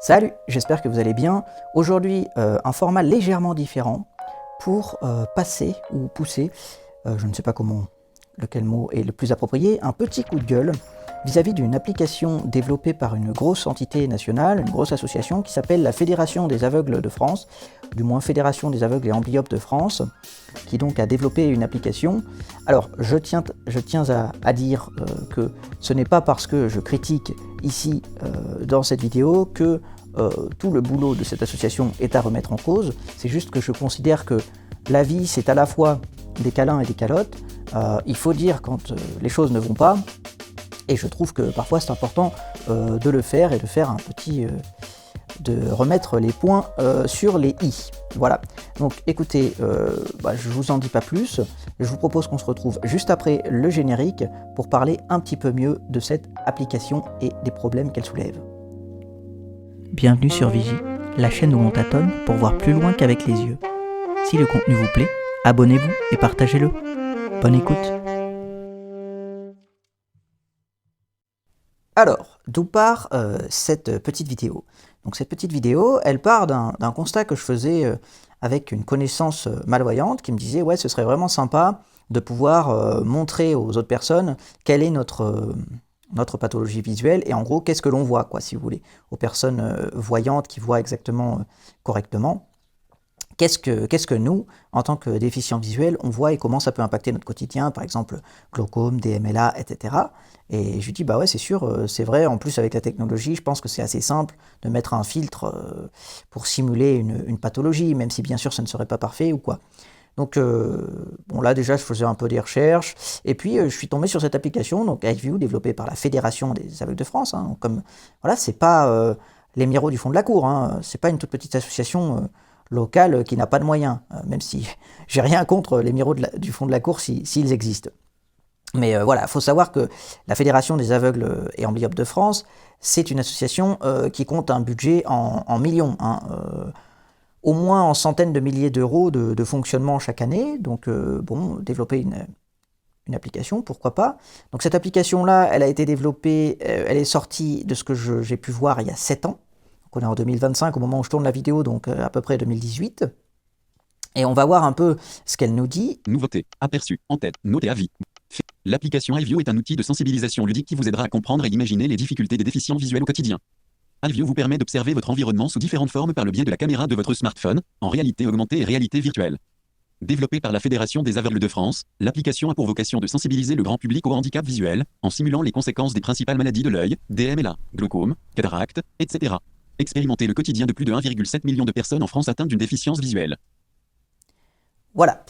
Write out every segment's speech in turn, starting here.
Salut, j'espère que vous allez bien. Aujourd'hui, un format légèrement différent pour passer ou pousser, je ne sais pas lequel mot est le plus approprié, un petit coup de gueule vis-à-vis d'une application développée par une grosse entité nationale, une grosse association qui s'appelle la Fédération des aveugles de France, du moins Fédération des aveugles et amblyopes de France, qui donc a développé une application. Alors, je tiens à dire que ce n'est pas parce que je critique ici dans cette vidéo que tout le boulot de cette association est à remettre en cause. C'est juste que je considère que la vie, c'est à la fois des câlins et des calottes. Il faut dire quand les choses ne vont pas. Et je trouve que parfois c'est important de le faire et de faire un petit... de remettre les points sur les i. Voilà. Donc écoutez, je vous en dis pas plus. Je vous propose qu'on se retrouve juste après le générique pour parler un petit peu mieux de cette application et des problèmes qu'elle soulève. Bienvenue sur Vigie, la chaîne où on tâtonne pour voir plus loin qu'avec les yeux. Si le contenu vous plaît, abonnez-vous et partagez-le. Bonne écoute. Alors, d'où part cette petite vidéo? Donc cette petite vidéo, elle part d'un constat que je faisais avec une connaissance malvoyante qui me disait « Ouais, ce serait vraiment sympa de pouvoir montrer aux autres personnes quelle est notre pathologie visuelle et en gros, qu'est-ce que l'on voit, quoi, si vous voulez, aux personnes voyantes qui voient exactement correctement. Qu'est-ce que nous, en tant que déficients visuels, on voit et comment ça peut impacter notre quotidien, par exemple glaucome, DMLA, etc. » Et je lui dis, bah ouais, c'est sûr, c'est vrai, en plus avec la technologie, je pense que c'est assez simple de mettre un filtre pour simuler une pathologie, même si bien sûr ça ne serait pas parfait ou quoi. Donc bon là déjà je faisais un peu des recherches, et puis je suis tombé sur cette application, donc EyeView, développée par la Fédération des aveugles de France, hein, donc, comme voilà, c'est pas les Miro du fond de la cour, hein, c'est pas une toute petite association locale qui n'a pas de moyens, même si j'ai rien contre les Miro du fond de la cour s'ils existent. Mais voilà, il faut savoir que la Fédération des aveugles et amblyopes de France, c'est une association qui compte un budget en millions, hein, au moins en centaines de milliers d'euros de fonctionnement chaque année. Donc bon, développer une application, pourquoi pas. Donc cette application-là, elle a été développée, elle est sortie de ce que j'ai pu voir il y a 7 ans. Donc on est en 2025 au moment où je tourne la vidéo, donc à peu près 2018. Et on va voir un peu ce qu'elle nous dit. Nouveauté, aperçu, en tête, note et avis. L'application EyeView est un outil de sensibilisation ludique qui vous aidera à comprendre et imaginer les difficultés des déficients visuels au quotidien. EyeView vous permet d'observer votre environnement sous différentes formes par le biais de la caméra de votre smartphone, en réalité augmentée et réalité virtuelle. Développée par la Fédération des aveugles de France, l'application a pour vocation de sensibiliser le grand public au handicap visuel, en simulant les conséquences des principales maladies de l'œil, DMLA, glaucome, cataracte, etc. Expérimentez le quotidien de plus de 1,7 million de personnes en France atteintes d'une déficience visuelle. Voilà.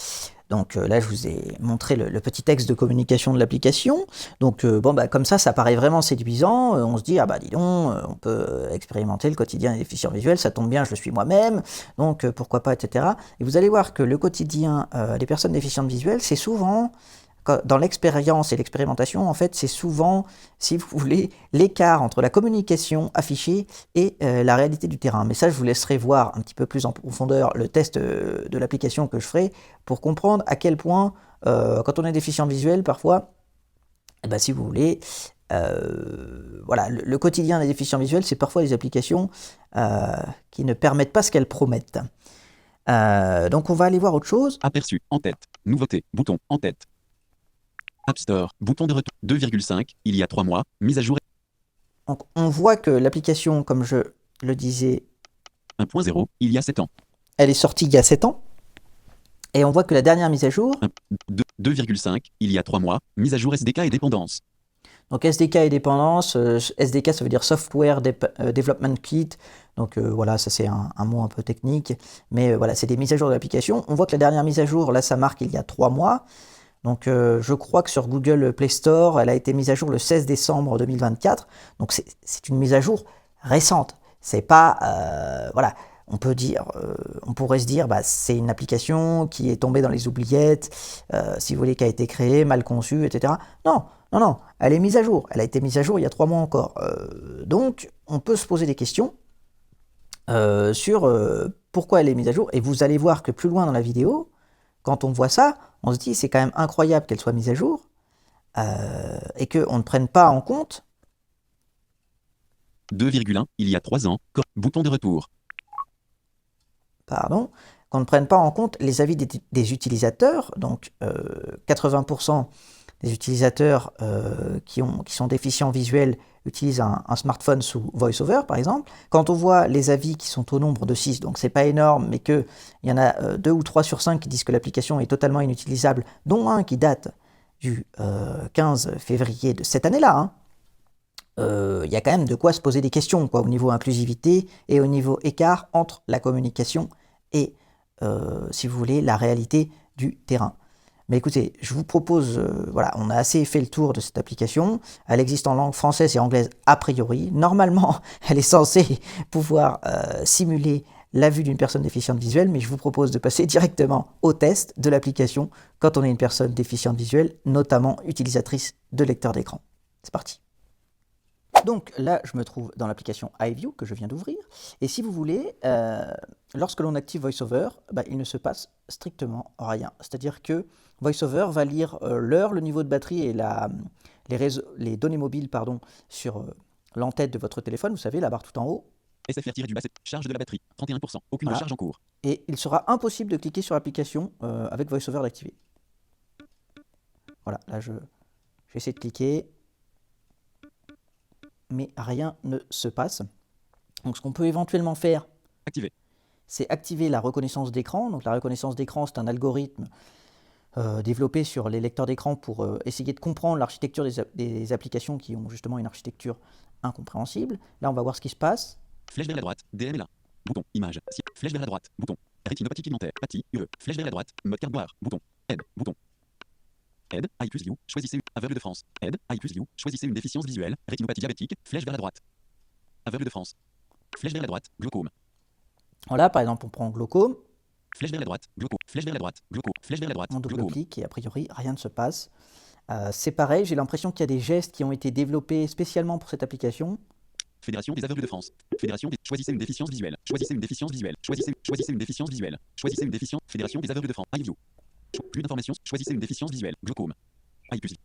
Donc là, je vous ai montré le petit texte de communication de l'application. Donc bon, bah, comme ça paraît vraiment séduisant. On se dit, ah bah dis donc, on peut expérimenter le quotidien des déficients visuels, ça tombe bien, je le suis moi-même, donc pourquoi pas, etc. Et vous allez voir que le quotidien des personnes déficientes visuelles, c'est souvent, dans l'expérience et l'expérimentation, en fait, c'est souvent, si vous voulez, l'écart entre la communication affichée et la réalité du terrain. Mais ça, je vous laisserai voir un petit peu plus en profondeur le test de l'application que je ferai pour comprendre à quel point, quand on est déficient visuel, parfois, eh ben, si vous voulez, voilà, le quotidien des déficients visuels, c'est parfois des applications qui ne permettent pas ce qu'elles promettent. Donc on va aller voir autre chose. Aperçu, en tête, nouveauté, bouton, en tête. App Store, bouton de retour, 2,5, il y a 3 mois, mise à jour. Donc on voit que l'application, comme je le disais, 1.0, il y a 7 ans. elle est sortie il y a 7 ans. Et on voit que la dernière mise à jour... 2,5, il y a 3 mois, mise à jour SDK et dépendance. Donc SDK et dépendance, SDK ça veut dire Software Development Kit, donc voilà, ça c'est un mot un peu technique, mais voilà, c'est des mises à jour de l'application. On voit que la dernière mise à jour, là ça marque il y a 3 mois, donc je crois que sur Google Play Store, elle a été mise à jour le 16 décembre 2024, donc c'est une mise à jour récente, c'est pas, voilà, on pourrait se dire, bah, c'est une application qui est tombée dans les oubliettes, si vous voulez, qui a été créée, mal conçue, etc. Non, non, non, elle est mise à jour, elle a été mise à jour il y a 3 mois encore, donc on peut se poser des questions sur pourquoi elle est mise à jour, et vous allez voir que plus loin dans la vidéo, quand on voit ça, on se dit c'est quand même incroyable qu'elle soit mise à jour et qu'on ne prenne pas en compte 2,1, il y a 3 ans. Bouton de retour. Pardon, qu'on ne prenne pas en compte les avis des utilisateurs, donc 80% des utilisateurs qui sont déficients visuels utilisent un smartphone sous VoiceOver par exemple. Quand on voit les avis qui sont au nombre de 6, donc c'est pas énorme, mais qu'il y en a 2 ou 3 sur 5 qui disent que l'application est totalement inutilisable, dont un qui date du 15 février de cette année-là, hein, y a quand même de quoi se poser des questions, quoi, au niveau inclusivité et au niveau écart entre la communication et, si vous voulez, la réalité du terrain. Mais écoutez, je vous propose, voilà, on a assez fait le tour de cette application. Elle existe en langue française et anglaise a priori. Normalement, elle est censée pouvoir simuler la vue d'une personne déficiente visuelle, mais je vous propose de passer directement au test de l'application quand on est une personne déficiente visuelle, notamment utilisatrice de lecteur d'écran. C'est parti. Donc là, je me trouve dans l'application iView que je viens d'ouvrir. Et si vous voulez, lorsque l'on active VoiceOver, il ne se passe strictement rien. C'est-à-dire que VoiceOver va lire l'heure, le niveau de batterie et les données mobiles sur l'entête de votre téléphone. Vous savez, la barre tout en haut. SFR-du-bas, charge de la batterie, 31%. Aucune recharge en cours. Et il sera impossible de cliquer sur l'application avec VoiceOver d'activer. Voilà, là je vais essayer de cliquer. Mais rien ne se passe. Donc ce qu'on peut éventuellement faire, c'est activer la reconnaissance d'écran. Donc la reconnaissance d'écran, c'est un algorithme développé sur les lecteurs d'écran pour essayer de comprendre l'architecture des applications qui ont justement une architecture incompréhensible. Là, on va voir ce qui se passe. Flèche vers la droite, DMLA. Bouton, image. Flèche vers la droite, bouton. Rétinopathie pigmentaire, PATI, UE. Flèche vers la droite, mode carte noire, bouton. Aide, bouton. Aide, I plus View, choisissez une. Aveugle de France. Aide, I plus View, choisissez une déficience visuelle. Rétinopathie diabétique, flèche vers la droite. Aveugle de France. Flèche vers la droite, glaucome. Voilà, par exemple, on prend glaucome. Flèche vers la droite, glaucome. Flèche vers la droite, glaucome. Flèche vers la droite, on double-clique et a priori, rien ne se passe. C'est pareil, j'ai l'impression qu'il y a des gestes qui ont été développés spécialement pour cette application. Fédération des aveugles de France. Choisissez une déficience visuelle. Choisissez une déficience visuelle. Choisissez une déficience visuelle. Choisissez une déficience. Fédération des aveugles de France. iView. Plus d'informations. Choisissez une déficience visuelle. Glaucome.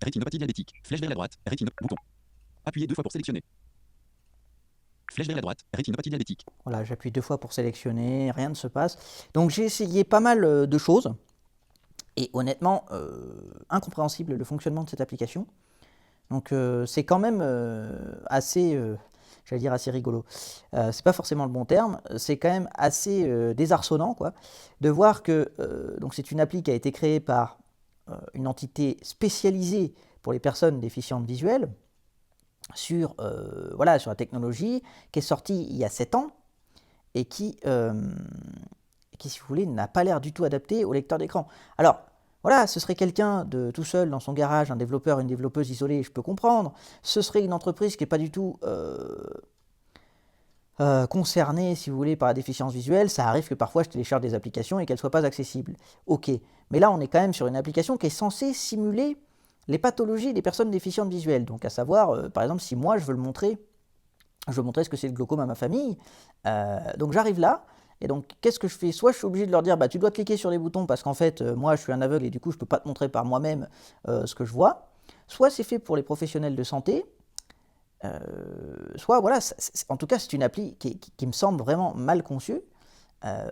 Rétinopathie diabétique. Flèche vers la droite. Bouton. Appuyez 2 fois pour sélectionner. Flèche vers la droite. Rétinopathie diabétique. Voilà, j'appuie 2 fois pour sélectionner. Rien ne se passe. Donc j'ai essayé pas mal de choses. Et honnêtement, incompréhensible le fonctionnement de cette application. Donc c'est quand même assez, j'allais dire assez rigolo. C'est pas forcément le bon terme, c'est quand même assez désarçonnant quoi, de voir que donc c'est une appli qui a été créée par une entité spécialisée pour les personnes déficientes visuelles sur, voilà, sur la technologie, qui est sortie il y a 7 ans et qui, si vous voulez, n'a pas l'air du tout adapté au lecteur d'écran. Alors, voilà, ce serait quelqu'un de tout seul dans son garage, un développeur, une développeuse isolée, je peux comprendre. Ce serait une entreprise qui n'est pas du tout concernée, si vous voulez, par la déficience visuelle. Ça arrive que parfois je télécharge des applications et qu'elles ne soient pas accessibles. Ok, mais là on est quand même sur une application qui est censée simuler les pathologies des personnes déficientes visuelles. Donc à savoir, par exemple, si moi je veux montrer ce que c'est le glaucome à ma famille. Donc j'arrive là. Et donc, qu'est-ce que je fais? Soit je suis obligé de leur dire, tu dois cliquer sur les boutons parce qu'en fait, moi, je suis un aveugle et du coup, je ne peux pas te montrer par moi-même ce que je vois. Soit c'est fait pour les professionnels de santé. Soit, voilà, en tout cas, c'est une appli qui me semble vraiment mal conçue,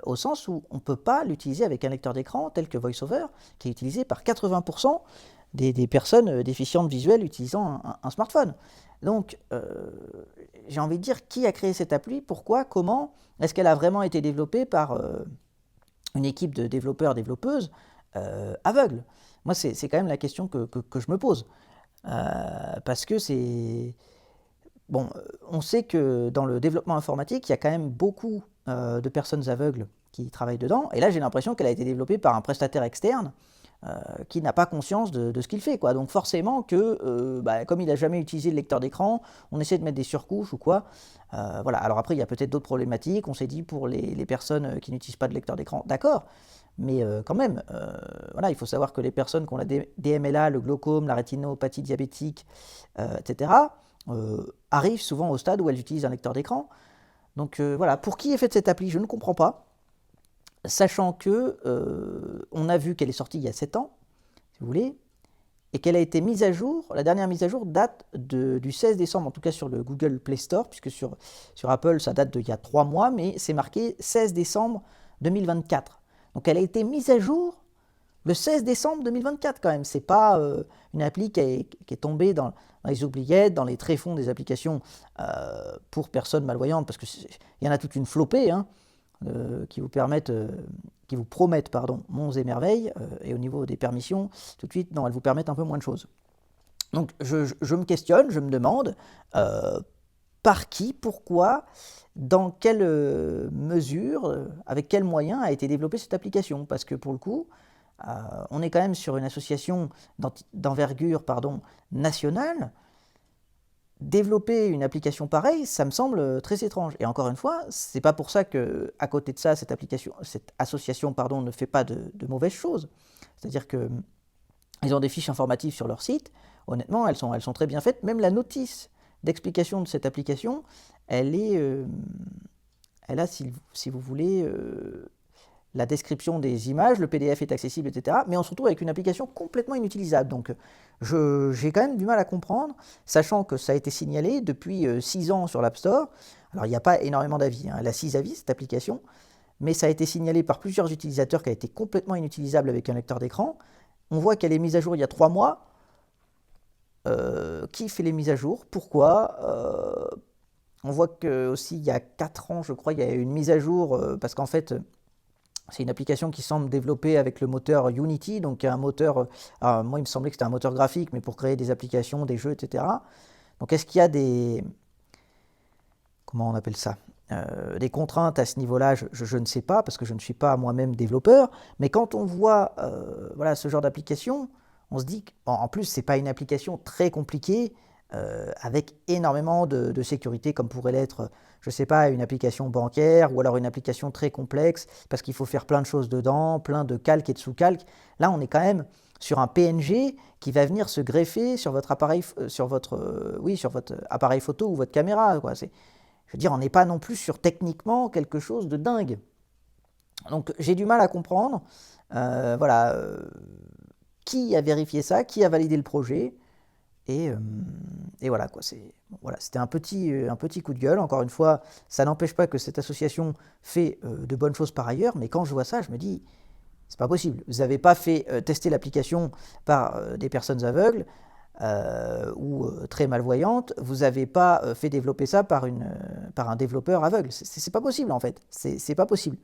au sens où on ne peut pas l'utiliser avec un lecteur d'écran tel que VoiceOver, qui est utilisé par 80% des personnes déficientes visuelles utilisant un smartphone. Donc, j'ai envie de dire, qui a créé cette appli? Pourquoi? Comment? Est-ce qu'elle a vraiment été développée par une équipe de développeurs, développeuses aveugles? Moi, c'est quand même la question que je me pose. Parce que c'est... Bon, on sait que dans le développement informatique, il y a quand même beaucoup de personnes aveugles qui travaillent dedans. Et là, j'ai l'impression qu'elle a été développée par un prestataire externe qui n'a pas conscience de ce qu'il fait, quoi. Donc forcément que, comme il n'a jamais utilisé le lecteur d'écran, on essaie de mettre des surcouches ou quoi. Voilà. Alors après, il y a peut-être d'autres problématiques. On s'est dit pour les personnes qui n'utilisent pas de lecteur d'écran, d'accord. Mais quand même, voilà, il faut savoir que les personnes qui ont la DMLA, le glaucome, la rétinopathie diabétique, etc., arrivent souvent au stade où elles utilisent un lecteur d'écran. Donc voilà, pour qui est faite cette appli, je ne comprends pas. Sachant que on a vu qu'elle est sortie il y a 7 ans, si vous voulez, et qu'elle a été mise à jour, la dernière mise à jour date du 16 décembre, en tout cas sur le Google Play Store, puisque sur Apple ça date d'il y a 3 mois, mais c'est marqué 16 décembre 2024. Donc elle a été mise à jour le 16 décembre 2024 quand même. C'est pas une appli qui est tombée dans les oubliettes, dans les tréfonds des applications pour personnes malvoyantes, parce qu'il y en a toute une flopée hein, qui vous promettent monts et merveilles, et au niveau des permissions, tout de suite, non, elles vous permettent un peu moins de choses. Donc je me questionne, je me demande par qui, pourquoi, dans quelle mesure, avec quels moyens a été développée cette application. Parce que pour le coup, on est quand même sur une association d'envergure nationale. Développer une application pareille, ça me semble très étrange. Et encore une fois, c'est pas pour ça que, à côté de ça, cette association ne fait pas de mauvaises choses. C'est-à-dire que ils ont des fiches informatives sur leur site. Honnêtement, elles sont très bien faites. Même la notice d'explication de cette application, elle a, si vous voulez, la description des images, le PDF est accessible, etc. Mais on se retrouve avec une application complètement inutilisable. Donc j'ai quand même du mal à comprendre, sachant que ça a été signalé depuis 6 ans sur l'App Store. Alors il n'y a pas énormément d'avis, hein. Elle a 6 avis, cette application, mais ça a été signalé par plusieurs utilisateurs qu'elle a été complètement inutilisable avec un lecteur d'écran. On voit qu'elle est mise à jour il y a 3 mois. Qui fait les mises à jour? Pourquoi? On voit que aussi il y a 4 ans, je crois, il y a eu une mise à jour, parce qu'en fait, c'est une application qui semble développée avec le moteur Unity, donc un moteur, moi il me semblait que c'était un moteur graphique, mais pour créer des applications, des jeux, etc. Donc est-ce qu'il y a comment on appelle ça, des contraintes à ce niveau-là? Je ne sais pas, parce que je ne suis pas moi-même développeur, mais quand on voit voilà, ce genre d'application, on se dit qu'en plus c'est pas une application très compliquée, avec énormément de sécurité, comme pourrait l'être, je ne sais pas, une application bancaire, ou alors une application très complexe, parce qu'il faut faire plein de choses dedans, plein de calques et de sous-calques. Là, on est quand même sur un PNG qui va venir se greffer sur votre appareil, sur votre appareil photo ou votre caméra, quoi. Je veux dire, on n'est pas non plus sur techniquement quelque chose de dingue. Donc j'ai du mal à comprendre, voilà, qui a vérifié ça, qui a validé le projet. Et voilà, quoi. Voilà, c'était un petit coup de gueule. Encore une fois, ça n'empêche pas que cette association fait de bonnes choses par ailleurs, mais quand je vois ça, je me dis, c'est pas possible. Vous n'avez pas fait tester l'application par des personnes aveugles ou très malvoyantes. Vous n'avez pas fait développer ça par un développeur aveugle. C'est pas possible en fait. C'est pas possible.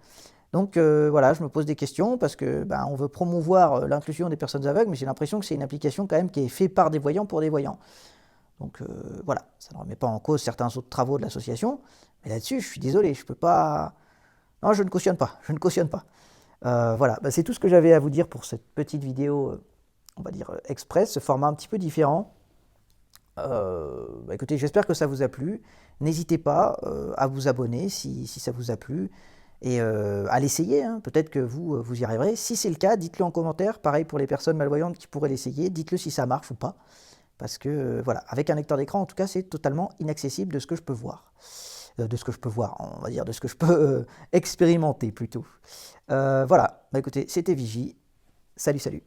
Donc voilà, je me pose des questions parce que on veut promouvoir l'inclusion des personnes aveugles, mais j'ai l'impression que c'est une application quand même qui est faite par des voyants pour des voyants. Donc voilà, ça ne remet pas en cause certains autres travaux de l'association, mais là-dessus, je suis désolé, je peux pas. Non, je ne cautionne pas, je ne cautionne pas. Voilà, c'est tout ce que j'avais à vous dire pour cette petite vidéo, on va dire express, ce format un petit peu différent. Écoutez, j'espère que ça vous a plu. N'hésitez pas à vous abonner si ça vous a plu. Et à l'essayer, hein. Peut-être que vous y arriverez. Si c'est le cas, dites-le en commentaire. Pareil pour les personnes malvoyantes qui pourraient l'essayer, dites-le si ça marche ou pas. Parce que voilà, avec un lecteur d'écran, en tout cas, c'est totalement inaccessible de ce que je peux voir. De ce que je peux voir, on va dire, de ce que je peux expérimenter plutôt. Voilà, écoutez, c'était Vigie. Salut, salut.